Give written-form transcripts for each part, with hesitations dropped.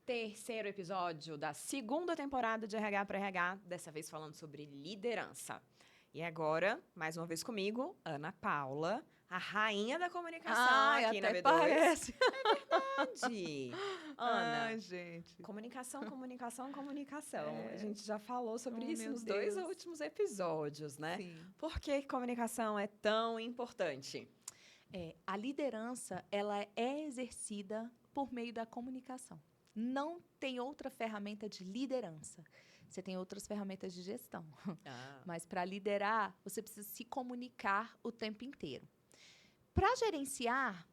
terceiro episódio da segunda temporada de RH para RH, dessa vez falando sobre liderança. E agora, mais uma vez comigo, Ana Paula, a rainha da comunicação aqui na até B2. Parece. É verdade. Ana, Ai, gente. comunicação. A gente já falou sobre isso meu nos dois Deus. últimos episódios, né? Sim. Por que comunicação é tão importante? A liderança, ela é exercida por meio da comunicação. Não tem outra ferramenta de liderança. Você tem outras ferramentas de gestão. Mas para liderar, você precisa se comunicar o tempo inteiro. Para gerenciar,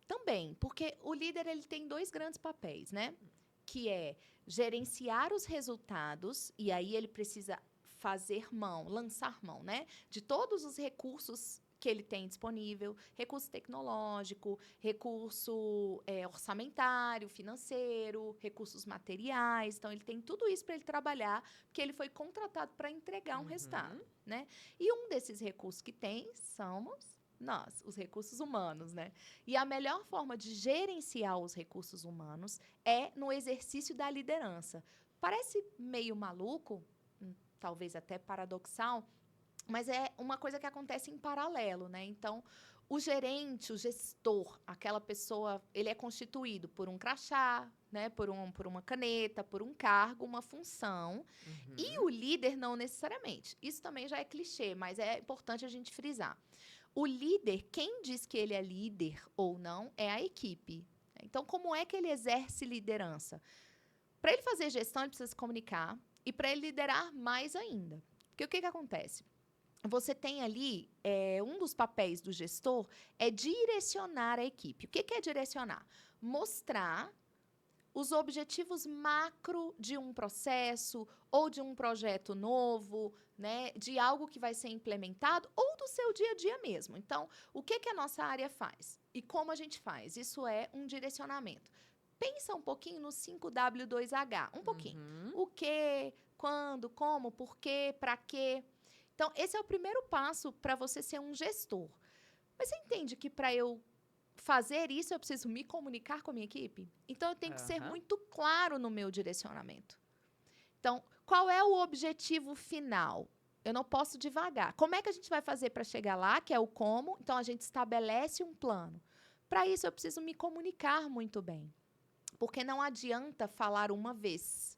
também, porque o líder ele tem dois grandes papéis, né? Que é gerenciar os resultados, e aí ele precisa lançar mão, né? De todos os recursos que ele tem disponível, recurso tecnológico, recurso orçamentário, financeiro, recursos materiais. Então, ele tem tudo isso para ele trabalhar, porque ele foi contratado para entregar um resultado, né? E um desses recursos que tem somos nós, os recursos humanos, né? E a melhor forma de gerenciar os recursos humanos é no exercício da liderança. Parece meio maluco, talvez até paradoxal, mas é uma coisa que acontece em paralelo, né? Então, o gerente, o gestor, aquela pessoa, ele é constituído por um crachá, né? Por uma caneta, por um cargo, uma função. E o líder não necessariamente. Isso também já é clichê, mas é importante a gente frisar. O líder, quem diz que ele é líder ou não, é a equipe. Então, como é que ele exerce liderança? Para ele fazer gestão, ele precisa se comunicar e para ele liderar mais ainda. Porque o que acontece? Você tem ali, um dos papéis do gestor é direcionar a equipe. O que é direcionar? Mostrar os objetivos macro de um processo ou de um projeto novo, né, de algo que vai ser implementado ou do seu dia a dia mesmo. Então, o que a nossa área faz? E como a gente faz? Isso é um direcionamento. Pensa um pouquinho no 5W2H, um pouquinho. O que, quando, como, por quê, para quê. Então, esse é o primeiro passo para você ser um gestor. Mas você entende que para eu fazer isso, eu preciso me comunicar com a minha equipe? Então, eu tenho que ser muito claro no meu direcionamento. Então, qual é o objetivo final? Eu não posso divagar. Como é que a gente vai fazer para chegar lá, que é o como? Então, a gente estabelece um plano. Para isso, eu preciso me comunicar muito bem. Porque não adianta falar uma vez.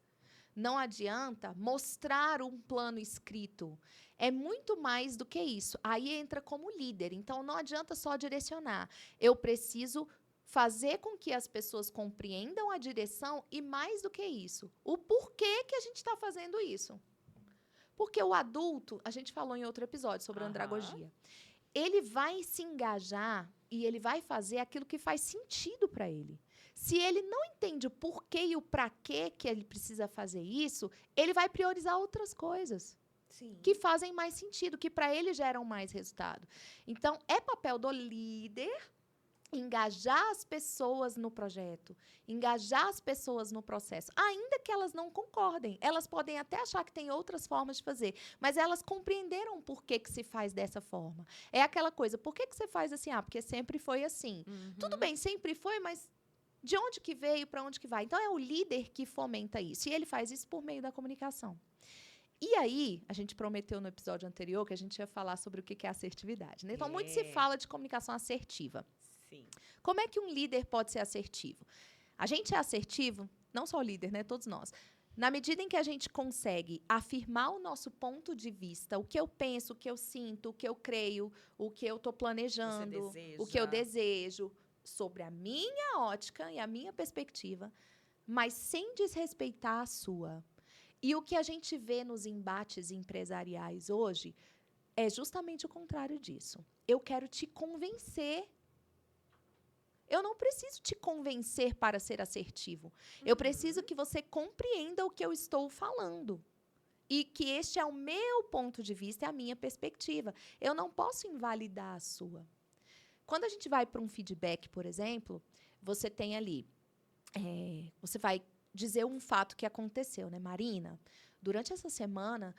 Não adianta mostrar um plano escrito. É muito mais do que isso. Aí entra como líder. Então, não adianta só direcionar. Eu preciso fazer com que as pessoas compreendam a direção e, mais do que isso, o porquê que a gente está fazendo isso. Porque o adulto, a gente falou em outro episódio sobre a andragogia, ele vai se engajar e ele vai fazer aquilo que faz sentido para ele. Se ele não entende o porquê e o para quê que ele precisa fazer isso, ele vai priorizar outras coisas. Sim. Que fazem mais sentido, que para ele geram mais resultado. Então, é papel do líder engajar as pessoas no projeto, engajar as pessoas no processo, ainda que elas não concordem. Elas podem até achar que tem outras formas de fazer, mas elas compreenderam por que se faz dessa forma. É aquela coisa, por que você faz assim? Porque sempre foi assim. Tudo bem, sempre foi, mas de onde que veio, para onde que vai? Então, é o líder que fomenta isso, e ele faz isso por meio da comunicação. E aí, a gente prometeu no episódio anterior que a gente ia falar sobre o que é assertividade, né? Então, muito se fala de comunicação assertiva. Sim. Como é que um líder pode ser assertivo? A gente é assertivo, não só o líder, né? Todos nós. Na medida em que a gente consegue afirmar o nosso ponto de vista, o que eu penso, o que eu sinto, o que eu creio, o que eu estou planejando, o que eu desejo, sobre a minha ótica e a minha perspectiva, mas sem desrespeitar a sua. E o que a gente vê nos embates empresariais hoje é justamente o contrário disso. Eu quero te convencer. Eu não preciso te convencer para ser assertivo. Eu preciso que você compreenda o que eu estou falando. E que este é o meu ponto de vista, é a minha perspectiva. Eu não posso invalidar a sua. Quando a gente vai para um feedback, por exemplo, você tem ali... você vai dizer um fato que aconteceu, né? Marina, durante essa semana,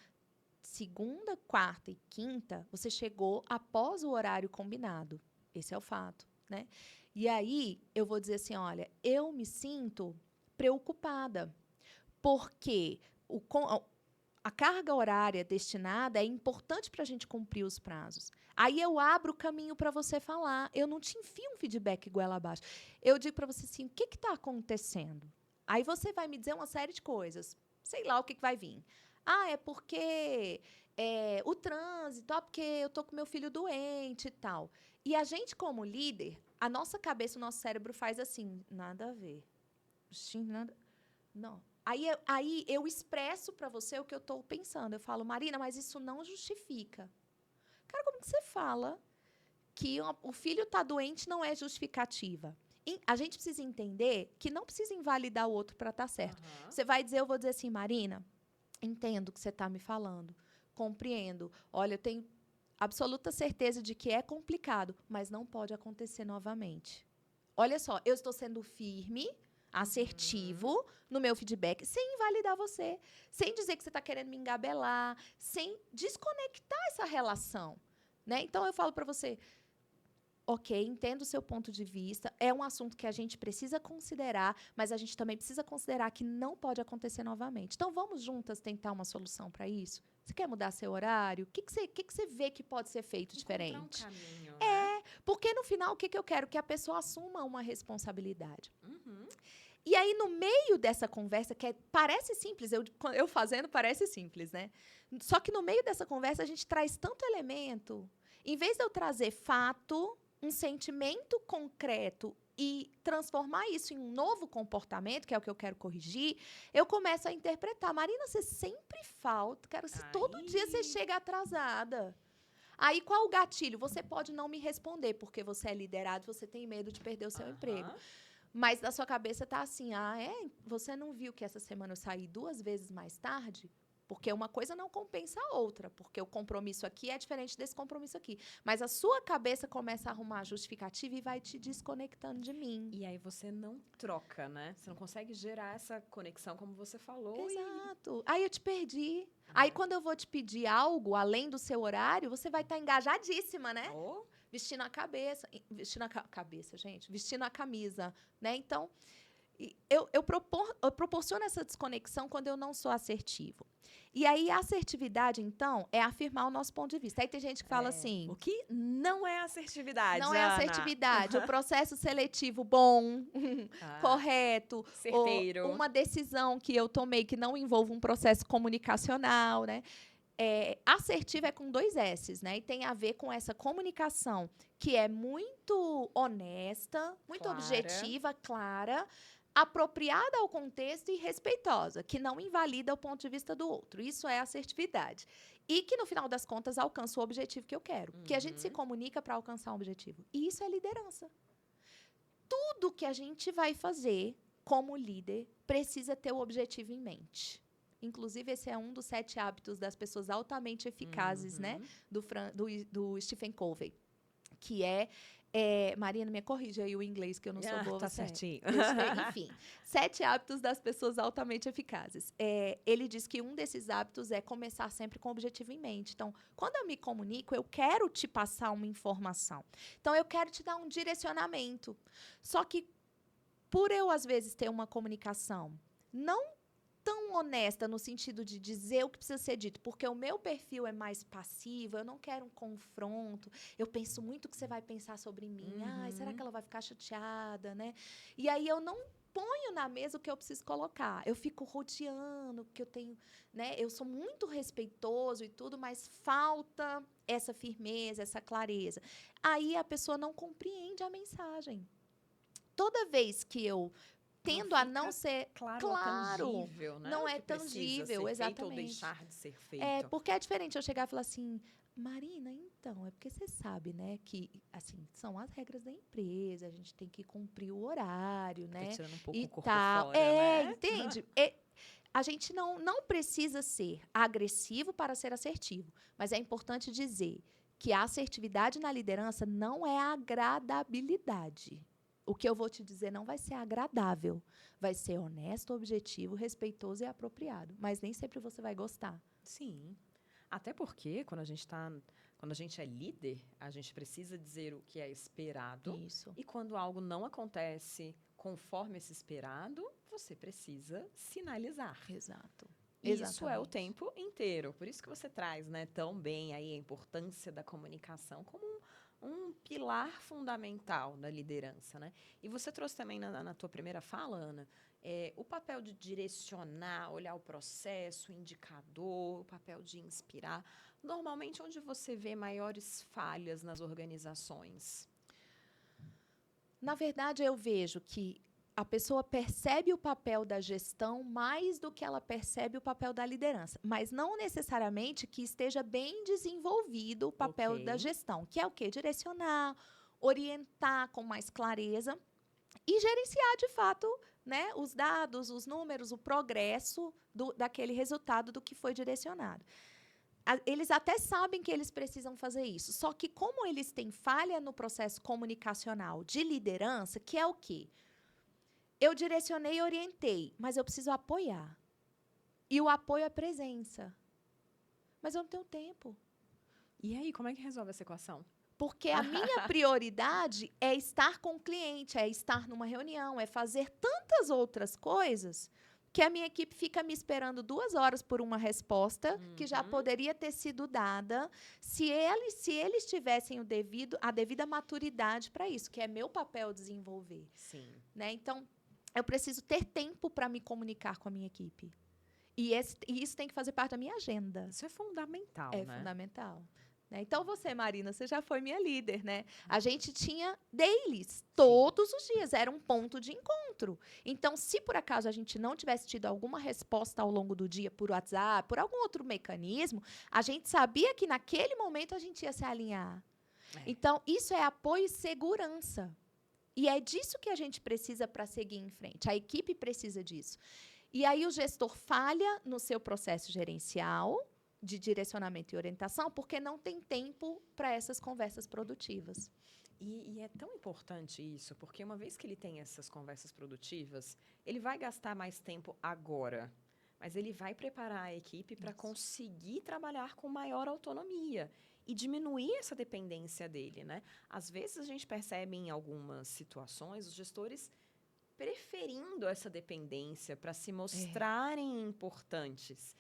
segunda, quarta e quinta, você chegou após o horário combinado. Esse é o fato, né? E aí, eu vou dizer assim, olha, eu me sinto preocupada, porque a carga horária destinada é importante para a gente cumprir os prazos. Aí eu abro o caminho para você falar. Eu não te enfio um feedback goela abaixo. Eu digo para você assim, o que está acontecendo? Aí você vai me dizer uma série de coisas. Sei lá o que vai vir. Ah, é porque o trânsito, porque eu tô com meu filho doente e tal. E a gente, como líder, a nossa cabeça, o nosso cérebro faz assim, nada a ver. Nada. Não. Aí eu expresso para você o que eu estou pensando. Eu falo, Marina, mas isso não justifica. Cara, como que você fala que o filho está doente não é justificativa? A gente precisa entender que não precisa invalidar o outro para estar certo. Uhum. Você vai dizer, eu vou dizer assim, Marina, entendo o que você está me falando, compreendo. Olha, eu tenho absoluta certeza de que é complicado, mas não pode acontecer novamente. Olha só, eu estou sendo firme, assertivo no meu feedback, sem invalidar você, sem dizer que você está querendo me engabelar, sem desconectar essa relação, né? Então, eu falo para você, ok, entendo o seu ponto de vista, é um assunto que a gente precisa considerar, mas a gente também precisa considerar que não pode acontecer novamente. Então, vamos juntas tentar uma solução para isso? Você quer mudar seu horário? O que você vê que pode ser feito diferente? Encontrar um caminho, né? Porque no final, o que eu quero? Que a pessoa assuma uma responsabilidade. Uhum. E aí, no meio dessa conversa, que parece simples, eu fazendo parece simples, né? Só que no meio dessa conversa, a gente traz tanto elemento. Em vez de eu trazer fato, um sentimento concreto e transformar isso em um novo comportamento, que é o que eu quero corrigir, eu começo a interpretar. Marina, você sempre falta. Cara, se todo dia você chega atrasada. Aí, qual o gatilho? Você pode não me responder, porque você é liderado, você tem medo de perder o seu emprego. Mas na sua cabeça tá assim, você não viu que essa semana eu saí 2 vezes mais tarde? Porque uma coisa não compensa a outra, porque o compromisso aqui é diferente desse compromisso aqui. Mas a sua cabeça começa a arrumar a justificativa e vai te desconectando de mim. E aí você não troca, né? Você não consegue gerar essa conexão como você falou. Exato. Aí eu te perdi. Aí quando eu vou te pedir algo além do seu horário, você vai estar engajadíssima, né? Vestindo a cabeça. Vestindo a cabeça, gente. Vestindo a camisa, né? Então, eu proporciono essa desconexão quando eu não sou assertivo. E aí, a assertividade, então, é afirmar o nosso ponto de vista. Aí tem gente que fala assim... O que não é assertividade, Não é assertividade. O processo seletivo bom, correto. Certeiro. Ou uma decisão que eu tomei que não envolva um processo comunicacional, né? Assertiva é com 2 S's, né? E tem a ver com essa comunicação que é muito honesta, muito objetiva, clara, apropriada ao contexto e respeitosa, que não invalida o ponto de vista do outro. Isso é assertividade. E que, no final das contas, alcança o objetivo que eu quero. Que a gente se comunica para alcançar um objetivo. E isso é liderança. Tudo que a gente vai fazer como líder precisa ter o objetivo em mente. Inclusive, esse é um dos 7 hábitos das pessoas altamente eficazes, né? Do Stephen Covey. Que Marina, me corrija aí o inglês, que eu não sou boa. Tá certinho. Enfim, 7 hábitos das pessoas altamente eficazes. Ele diz que um desses hábitos é começar sempre com o objetivo em mente. Então, quando eu me comunico, eu quero te passar uma informação. Então, eu quero te dar um direcionamento. Só que, por eu, às vezes, ter uma comunicação não tão honesta no sentido de dizer o que precisa ser dito, porque o meu perfil é mais passivo, eu não quero um confronto, eu penso muito o que você vai pensar sobre mim, será que ela vai ficar chateada, né? E aí eu não ponho na mesa o que eu preciso colocar, eu fico rodeando, porque eu tenho, né? Eu sou muito respeitoso e tudo, mas falta essa firmeza, essa clareza. Aí a pessoa não compreende a mensagem. Toda vez que eu tendo a não ser claro, tangível, né? Não é tangível, exatamente. Feito ou deixar de ser feito. Porque é diferente eu chegar e falar assim, Marina, então, é porque você sabe, né, que assim, são as regras da empresa, a gente tem que cumprir o horário, né? Tirando um pouco o corpo fora, né? Entende? A gente não precisa ser agressivo para ser assertivo, mas é importante dizer que a assertividade na liderança não é agradabilidade. O que eu vou te dizer não vai ser agradável. Vai ser honesto, objetivo, respeitoso e apropriado. Mas nem sempre você vai gostar. Sim. Até porque, quando a gente é líder, a gente precisa dizer o que é esperado. Isso. E quando algo não acontece conforme esse esperado, você precisa sinalizar. Exato. Isso é o tempo inteiro. Por isso que você traz, né, tão bem aí a importância da comunicação como um pilar fundamental da liderança, né? E você trouxe também na tua primeira fala, Ana, o papel de direcionar, olhar o processo, o indicador, o papel de inspirar. Normalmente, onde você vê maiores falhas nas organizações? Na verdade, eu vejo que a pessoa percebe o papel da gestão mais do que ela percebe o papel da liderança. Mas não necessariamente que esteja bem desenvolvido o papel da gestão, que é o quê? Direcionar, orientar com mais clareza e gerenciar, de fato, né, os dados, os números, o progresso daquele resultado do que foi direcionado. Eles até sabem que eles precisam fazer isso, só que como eles têm falha no processo comunicacional de liderança, que é o quê? Eu direcionei e orientei, mas eu preciso apoiar. E o apoio é presença. Mas eu não tenho tempo. E aí, como é que resolve essa equação? Porque a minha prioridade é estar com o cliente, é estar numa reunião, é fazer tantas outras coisas que a minha equipe fica me esperando 2 horas por uma resposta que já poderia ter sido dada se eles tivessem a devida maturidade para isso, que é meu papel desenvolver. Sim. Né? Então, eu preciso ter tempo para me comunicar com a minha equipe. E isso tem que fazer parte da minha agenda. Isso é fundamental, né? É fundamental. Né? Então, você, Marina, você já foi minha líder, né? A gente tinha dailies todos os dias, era um ponto de encontro. Então, se por acaso a gente não tivesse tido alguma resposta ao longo do dia por WhatsApp, por algum outro mecanismo, a gente sabia que naquele momento a gente ia se alinhar. Então, isso é apoio e segurança. E é disso que a gente precisa para seguir em frente. A equipe precisa disso. E aí o gestor falha no seu processo gerencial, de direcionamento e orientação, porque não tem tempo para essas conversas produtivas. E é tão importante isso, porque uma vez que ele tem essas conversas produtivas, ele vai gastar mais tempo agora, mas ele vai preparar a equipe para conseguir trabalhar com maior autonomia e diminuir essa dependência dele, né? Às vezes a gente percebe em algumas situações os gestores preferindo essa dependência para se mostrarem importantes.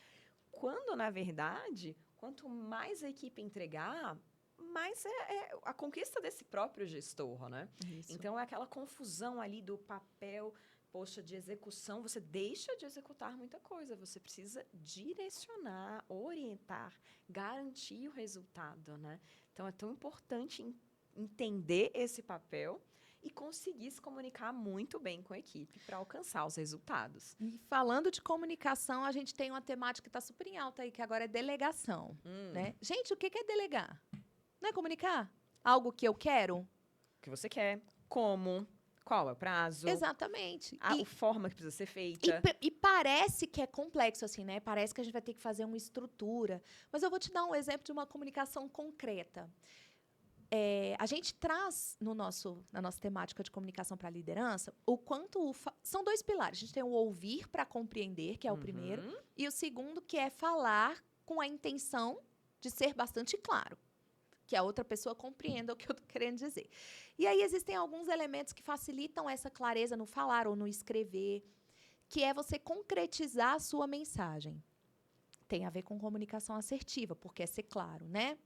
Quando, na verdade, quanto mais a equipe entregar, mais é a conquista desse próprio gestor, né? Isso. Então, é aquela confusão ali do papel, poxa, de execução. Você deixa de executar muita coisa. Você precisa direcionar, orientar, garantir o resultado, né? Então, é tão importante entender esse papel e conseguir se comunicar muito bem com a equipe para alcançar os resultados. E falando de comunicação, a gente tem uma temática que está super em alta aí, que agora é delegação. Né? Gente, o que é delegar? Não é comunicar? Algo que eu quero? O que você quer, como, qual é o prazo. Exatamente. A forma que precisa ser feita. E parece que é complexo, assim, né? Parece que a gente vai ter que fazer uma estrutura. Mas eu vou te dar um exemplo de uma comunicação concreta. A gente traz na nossa temática de comunicação para a liderança o quanto são 2 pilares. A gente tem o ouvir para compreender, que é o primeiro, e o segundo, que é falar com a intenção de ser bastante claro, que a outra pessoa compreenda o que eu estou querendo dizer. E aí existem alguns elementos que facilitam essa clareza no falar ou no escrever, que é você concretizar a sua mensagem. Tem a ver com comunicação assertiva, porque é ser claro, né?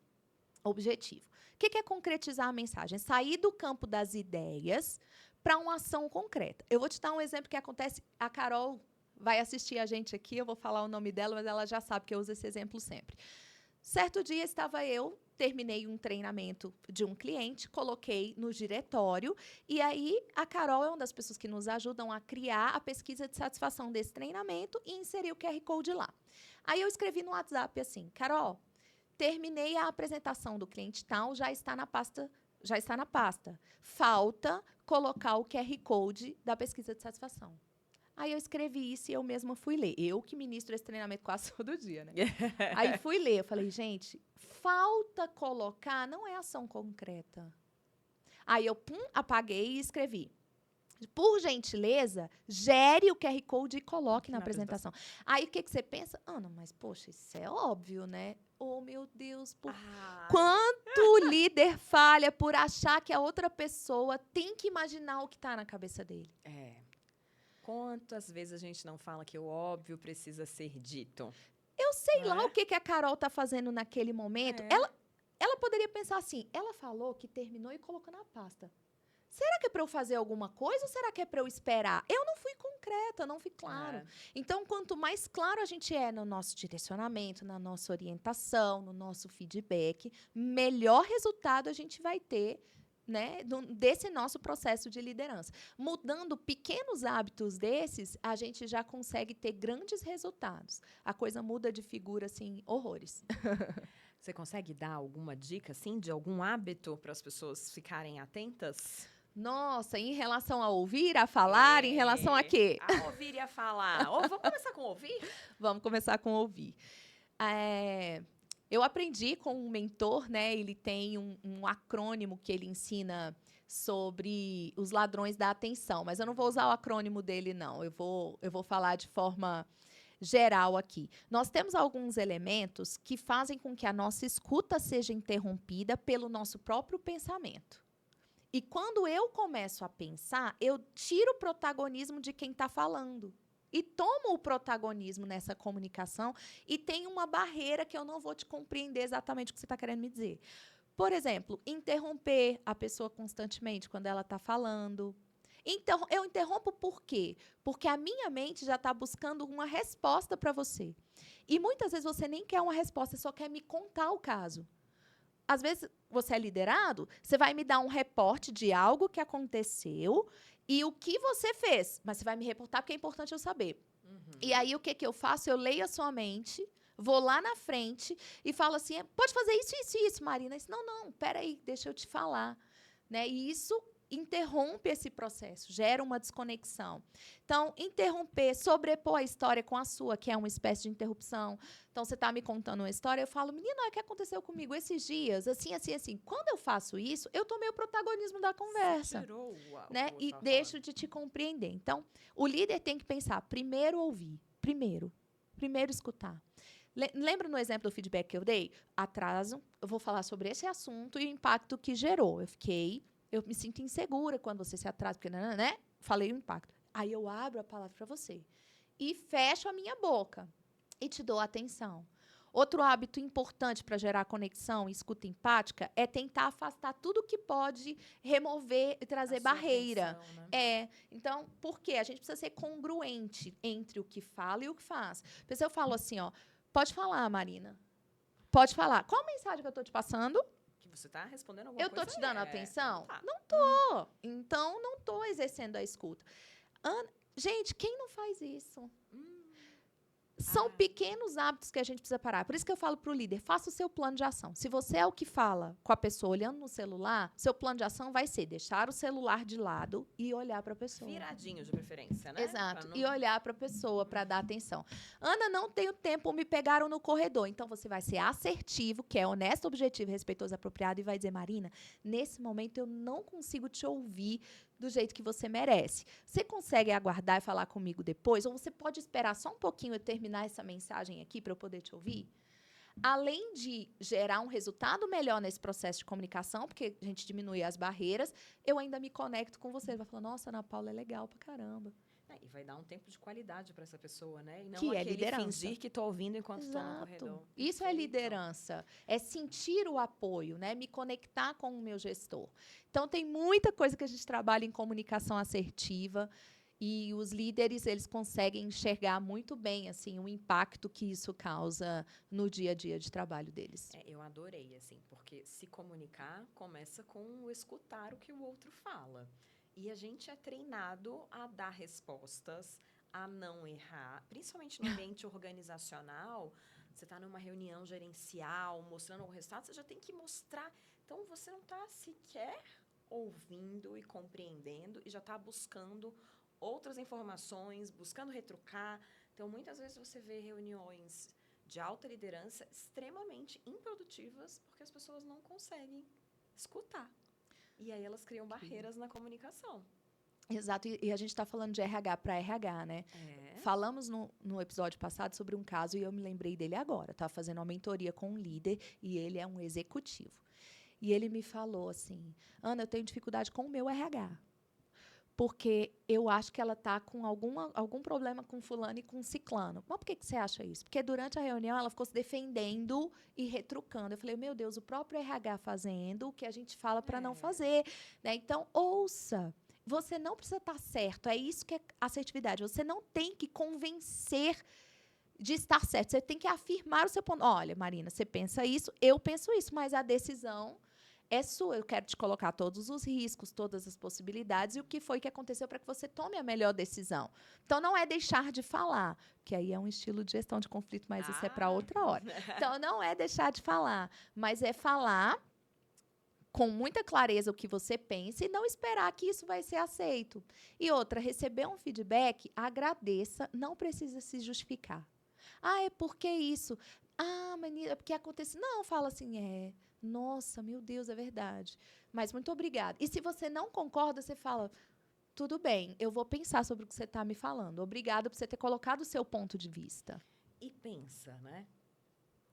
Objetivo. O que é concretizar a mensagem? Sair do campo das ideias para uma ação concreta. Eu vou te dar um exemplo que acontece. A Carol vai assistir a gente aqui, eu vou falar o nome dela, mas ela já sabe que eu uso esse exemplo sempre. Certo dia terminei um treinamento de um cliente, coloquei no diretório, e aí a Carol é uma das pessoas que nos ajudam a criar a pesquisa de satisfação desse treinamento e inserir o QR Code lá. Aí eu escrevi no WhatsApp assim, Carol, terminei a apresentação do cliente tal, já está na pasta. Falta colocar o QR Code da pesquisa de satisfação. Aí eu escrevi isso e eu mesma fui ler. Eu que ministro esse treinamento quase todo dia, né? Aí fui ler. Eu falei, gente, falta colocar não é ação concreta. Aí eu apaguei e escrevi. Por gentileza, gere o QR Code e coloque na apresentação. Aí o que você pensa? Ana, mas poxa, isso é óbvio, né? Oh, meu Deus, quanto líder falha por achar que a outra pessoa tem que imaginar o que está na cabeça dele. Quantas vezes a gente não fala que o óbvio precisa ser dito? Eu sei lá o que a Carol tá fazendo naquele momento. Ela poderia pensar assim, ela falou que terminou e colocou na pasta. Será que é para eu fazer alguma coisa ou será que é para eu esperar? Eu não fui concreta, não fui claro. Então, quanto mais claro a gente é no nosso direcionamento, na nossa orientação, no nosso feedback, melhor resultado a gente vai ter, né, desse nosso processo de liderança. Mudando pequenos hábitos desses, a gente já consegue ter grandes resultados. A coisa muda de figura, assim, horrores. Você consegue dar alguma dica, assim, de algum hábito para as pessoas ficarem atentas? Nossa, em relação a ouvir, a falar, em relação a quê? A ouvir e a falar. Vamos começar com ouvir? Vamos começar com ouvir. Eu aprendi com um mentor, né? Ele tem um acrônimo que ele ensina sobre os ladrões da atenção, mas eu não vou usar o acrônimo dele, não. Eu vou falar de forma geral aqui. Nós temos alguns elementos que fazem com que a nossa escuta seja interrompida pelo nosso próprio pensamento. E quando eu começo a pensar, eu tiro o protagonismo de quem está falando. E tomo o protagonismo nessa comunicação e tem uma barreira que eu não vou te compreender exatamente o que você está querendo me dizer. Por exemplo, interromper a pessoa constantemente quando ela está falando. Então, eu interrompo por quê? Porque a minha mente já está buscando uma resposta para você. E muitas vezes você nem quer uma resposta, só quer me contar o caso. Às vezes, você é liderado, você vai me dar um reporte de algo que aconteceu e o que você fez. Mas você vai me reportar porque é importante eu saber. E aí, o que eu faço? Eu leio a sua mente, vou lá na frente e falo assim, pode fazer isso, isso e isso, Marina. Não, peraí, deixa eu te falar. Né? E isso interrompe esse processo, gera uma desconexão. Então, interromper, sobrepor a história com a sua, que é uma espécie de interrupção. Então, você está me contando uma história, eu falo, menina, o que aconteceu comigo esses dias? Assim, assim, assim. Quando eu faço isso, eu tomei o protagonismo da conversa. Você tirou né? E deixo de te compreender. Então, o líder tem que pensar, primeiro ouvir, primeiro escutar. Lembra no exemplo do feedback que eu dei? Atraso, eu vou falar sobre esse assunto e o impacto que gerou. Eu me sinto insegura quando você se atrasa, porque, né? Falei o impacto. Aí eu abro a palavra para você e fecho a minha boca e te dou atenção. Outro hábito importante para gerar conexão e escuta empática é tentar afastar tudo que pode remover e trazer barreira. Atenção, né? Então, por quê? A gente precisa ser congruente entre o que fala e o que faz. Se eu falo assim, pode falar, Marina. Pode falar. Qual a mensagem que eu estou te passando? Você está respondendo alguma coisa? Eu estou te dando atenção? Tá. Não estou. Então, não estou exercendo a escuta. Gente, quem não faz isso? São pequenos hábitos que a gente precisa parar. Por isso que eu falo para o líder, faça o seu plano de ação. Se você é o que fala com a pessoa olhando no celular, seu plano de ação vai ser deixar o celular de lado e olhar para a pessoa. Viradinho de preferência, né? Exato. E olhar para a pessoa para dar atenção. Ana, não tenho tempo, me pegaram no corredor. Então, você vai ser assertivo, que é honesto, objetivo, respeitoso, apropriado, e vai dizer, Marina, nesse momento eu não consigo te ouvir do jeito que você merece. Você consegue aguardar e falar comigo depois? Ou você pode esperar só um pouquinho eu terminar essa mensagem aqui para eu poder te ouvir? Além de gerar um resultado melhor nesse processo de comunicação, porque a gente diminui as barreiras, eu ainda me conecto com você. Vai falar, nossa, Ana Paula é legal pra caramba. E vai dar um tempo de qualidade para essa pessoa, né? E não que aquele liderança. fingir que estou ouvindo enquanto estou no corredor. Isso é liderança. É sentir o apoio, né? Me conectar com o meu gestor. Então, tem muita coisa que a gente trabalha em comunicação assertiva e os líderes, eles conseguem enxergar muito bem, assim, o impacto que isso causa no dia a dia de trabalho deles. Eu adorei, assim, porque se comunicar começa com o escutar o que o outro fala. E a gente é treinado a dar respostas, a não errar, principalmente no ambiente organizacional. Você está numa reunião gerencial, mostrando o resultado, você já tem que mostrar. Então, você não está sequer ouvindo e compreendendo e já está buscando outras informações, buscando retrucar. Então, muitas vezes você vê reuniões de alta liderança extremamente improdutivas porque as pessoas não conseguem escutar. E aí elas criam barreiras na comunicação. Exato, e a gente está falando de RH para RH, né? Falamos no episódio passado sobre um caso e eu me lembrei dele agora. Estava fazendo uma mentoria com um líder e ele é um executivo. E ele me falou assim, Ana, eu tenho dificuldade com o meu RH. porque eu acho que ela está com algum problema com fulano e com ciclano. Mas por que você acha isso? Porque durante a reunião ela ficou se defendendo e retrucando. Eu falei, meu Deus, o próprio RH fazendo o que a gente fala para não fazer. Né? Então, ouça. Você não precisa estar certo. É isso que é assertividade. Você não tem que convencer de estar certo. Você tem que afirmar o seu ponto. Olha, Marina, você pensa isso, eu penso isso, mas a decisão é sua. Eu quero te colocar todos os riscos, todas as possibilidades e o que foi que aconteceu para que você tome a melhor decisão. Então, não é deixar de falar, que aí é um estilo de gestão de conflito, mas isso é para outra hora. Então, não é deixar de falar, mas é falar com muita clareza o que você pensa e não esperar que isso vai ser aceito. E outra, receber um feedback, agradeça, não precisa se justificar. É porque isso. Menina, é porque acontece. Não, fala assim, nossa, meu Deus, é verdade. Mas muito obrigada. E se você não concorda, você fala, tudo bem, eu vou pensar sobre o que você está me falando. Obrigada por você ter colocado o seu ponto de vista. E pensa, né?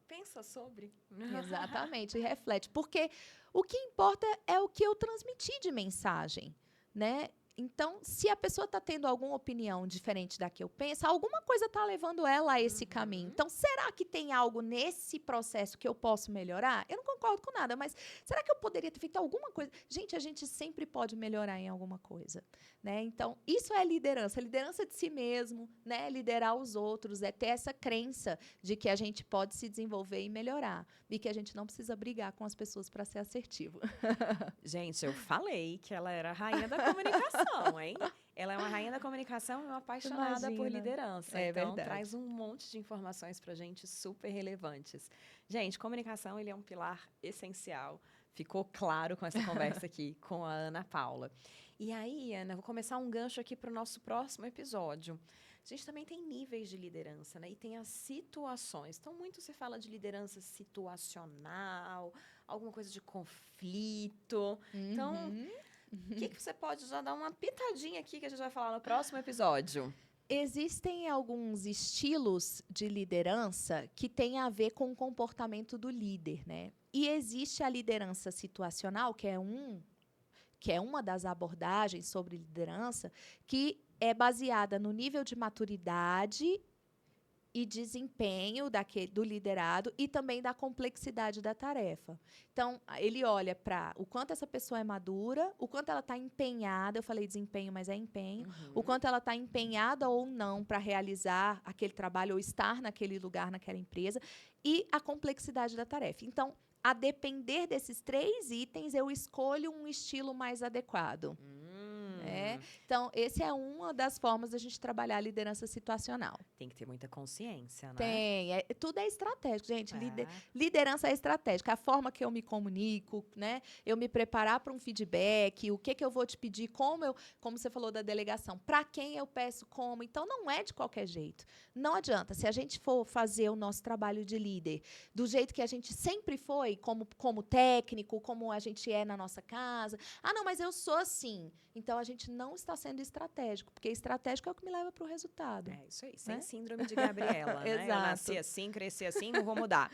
Pensa sobre. Exatamente, e reflete. Porque o que importa é o que eu transmiti de mensagem, né? Então, se a pessoa está tendo alguma opinião diferente da que eu penso, alguma coisa está levando ela a esse caminho. Então, será que tem algo nesse processo que eu posso melhorar? Eu não concordo com nada, mas será que eu poderia ter feito alguma coisa? Gente, a gente sempre pode melhorar em alguma coisa, né? Então, isso é liderança de si mesmo, né? Liderar os outros, é ter essa crença de que a gente pode se desenvolver e melhorar, e que a gente não precisa brigar com as pessoas para ser assertivo. Gente, eu falei que ela era a rainha da comunicação, hein? Ela é uma rainha da comunicação e uma apaixonada por liderança. Então, verdade. Traz um monte de informações pra gente super relevantes. Gente, comunicação, ele é um pilar essencial. Ficou claro com essa conversa aqui com a Ana Paula. E aí, Ana, vou começar um gancho aqui para o nosso próximo episódio. A gente também tem níveis de liderança, né? E tem as situações. Então, muito se fala de liderança situacional, alguma coisa de conflito. Então, o que você pode já dar uma pitadinha aqui que a gente vai falar no próximo episódio? Existem alguns estilos de liderança que têm a ver com o comportamento do líder, né? E existe a liderança situacional, que é uma das abordagens sobre liderança, que é baseada no nível de maturidade e desempenho do liderado e também da complexidade da tarefa. Então, ele olha para o quanto essa pessoa é madura, o quanto ela está empenhada, eu falei desempenho, mas é empenho, o quanto ela está empenhada ou não para realizar aquele trabalho ou estar naquele lugar, naquela empresa, e a complexidade da tarefa. Então, a depender desses 3 itens, eu escolho um estilo mais adequado. Então, essa é uma das formas da gente trabalhar a liderança situacional. Tem que ter muita consciência, né? Tem. Tudo é estratégico, gente. Liderança é estratégica. A forma que eu me comunico, né? Eu me preparar para um feedback, o que eu vou te pedir, como você falou da delegação, para quem eu peço como. Então, não é de qualquer jeito. Não adianta. Se a gente for fazer o nosso trabalho de líder do jeito que a gente sempre foi, como técnico, como a gente é na nossa casa. Não, mas eu sou assim. Então, a gente não está sendo estratégico, porque estratégico é o que me leva para o resultado. É isso aí, sem síndrome de Gabriela, né? Exato. Eu nasci assim, cresci assim, não vou mudar.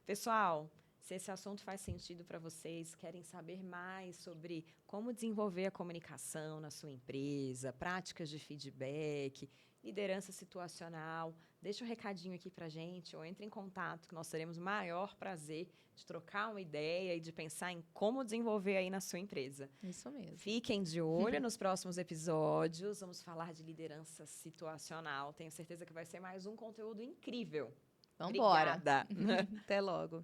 Pessoal, se esse assunto faz sentido para vocês, querem saber mais sobre como desenvolver a comunicação na sua empresa, práticas de feedback, liderança situacional, deixa um recadinho aqui pra gente ou entre em contato, que nós teremos o maior prazer de trocar uma ideia e de pensar em como desenvolver aí na sua empresa. Isso mesmo. Fiquem de olho nos próximos episódios. Vamos falar de liderança situacional. Tenho certeza que vai ser mais um conteúdo incrível. Vamos embora. Obrigada. Até logo.